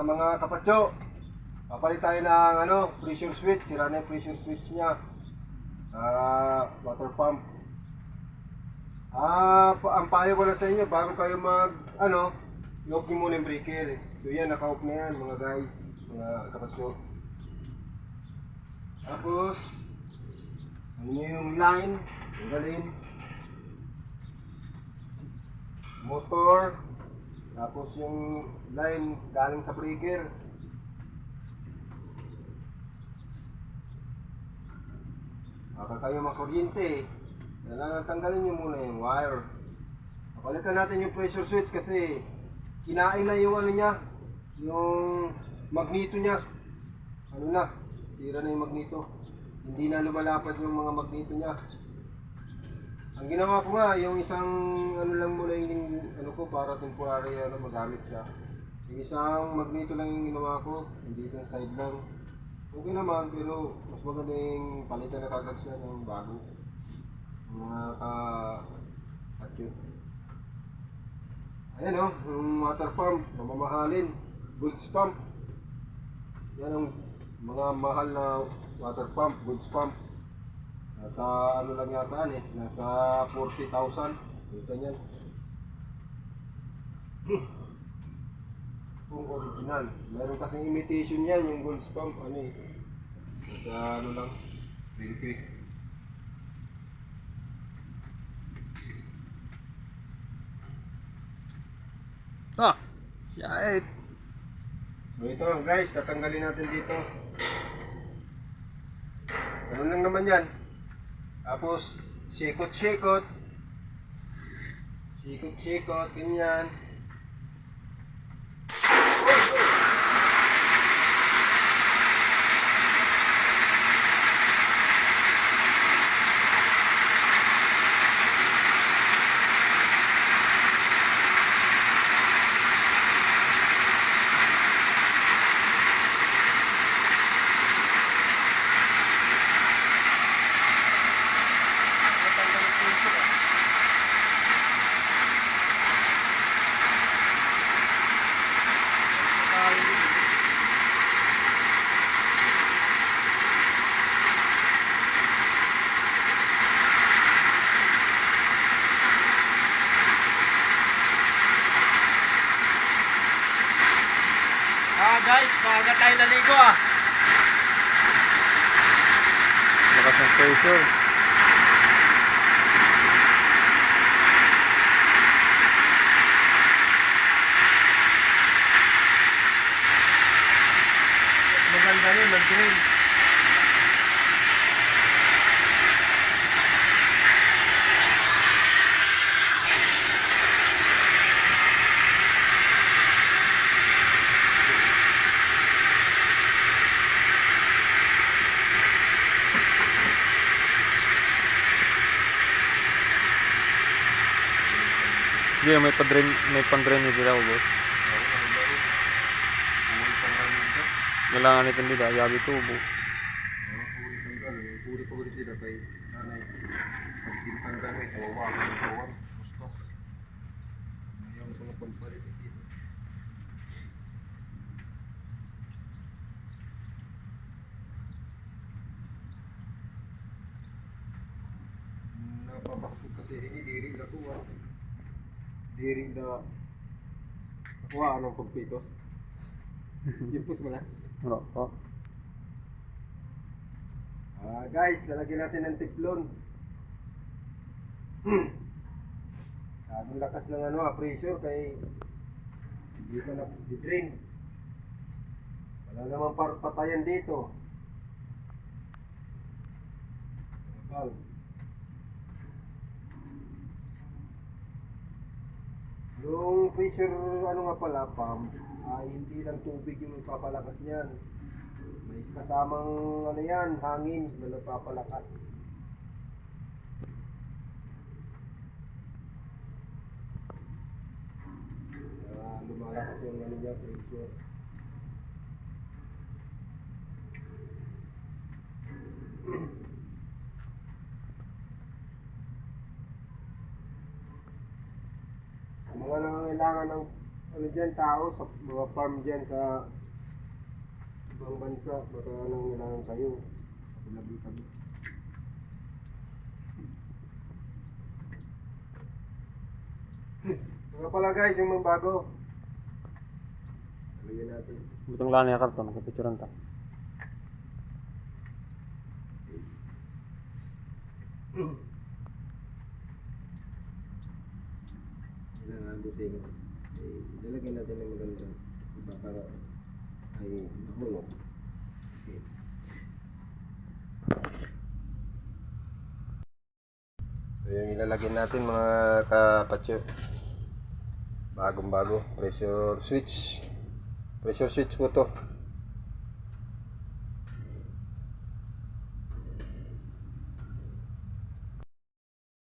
Mga kapatyo, papalit tayo ng pressure switch. Sira na yung pressure switch niya sa water pump. Ang payo ko lang sa inyo, bago kayo i-off nyo muna yung breaker. So yan, naka-off na yan mga guys, mga kapatyo. Tapos ano nyo yung line, tanggalin, motor, tapos yung line galing sa breaker. Baka kayo makuryente, kailangan tanggalin nyo muna yung wire. Papalitan natin yung pressure switch kasi kinain na yung yung magneto niya. Sira na yung magneto. Hindi na lumalapad yung mga magneto niya. Ang ginawa ko nga, yung isang lang muna yung para temporary magamit siya. Yung isang magneto lang yung ginawa ko, hindi yung side lang. Okay naman, pero mas maganda yung palitan na kagad siya ng bago. Mga ka-atyo. Ayan yung water pump, mamamahalin, goods pump. Yan ang mga mahal na water pump, goods pump. Nasa lang yata nasa 40,000. Isa niyan. Kung original. Meron kasing imitation yan, yung goods pump, nasa lang, 20. Shit. So ito guys, tatanggalin natin dito. Ganun lang naman yan. Tapos, sikot-sikot. Sikot-sikot, ganyan. Guys, maaga tayo naligo Lakas ng pressure. Maganda rin, mag-drill. Hindi, may pan-drainage daw, boss. Kailangan ito nila, yabi tubo. Puri po ulit sila kay nanay. Pagtintanggal kawawan, kustos. Ngayon ko na pagpalit dito. Napapasok kasi ini diri na kuha. Diri na kuha ng kumpitos. Impus mo na. Oo. Guys, lalagyan natin ng teflon. Ang lakas ng pressure kay hindi pa na-drain. Wala namang patayan dito. Valve. Yung pressure pump, hindi lang tubig yung nagpapalakas niyan. May kasamang hangin na nagpapalakas. Lumalakas yung pressure. Mga nangangailangan ng dyan tao sa mga farm dyan sa ibang bansa, baka nangailangan kayo. Tabi-tabi. Mga pala guys, yung mga bago. Lagyan natin. Butong lang niya karton, nagpipicturean ta. Kailangan busing. Ilalagay natin ng maganda. Diba para ay mahulog. Okay. Ito yung ilalagay natin mga kapatyo. Bagong bago. Pressure switch. Pressure switch po to.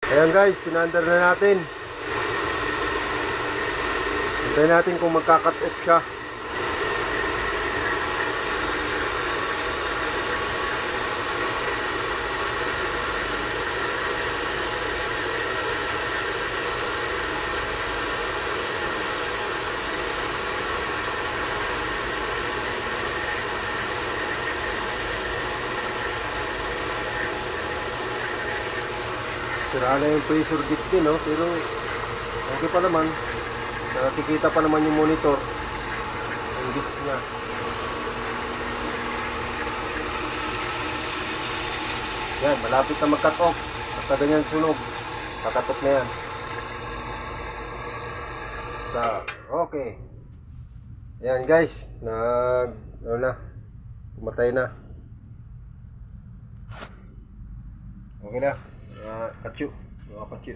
Ayan guys, pinandar na natin. Hintayin natin kung magka-cut off siya. Sira na yung pressure gauge din, no? Pero okay pa naman. Nakikita pa naman yung monitor. Yung gauge niya. Yan, malapit na mag-cut off. Basta ganyan sunog. Cut off na yan. So, okay. Yan guys. Ano na. Pumatay na. Okay na. Mga patyo.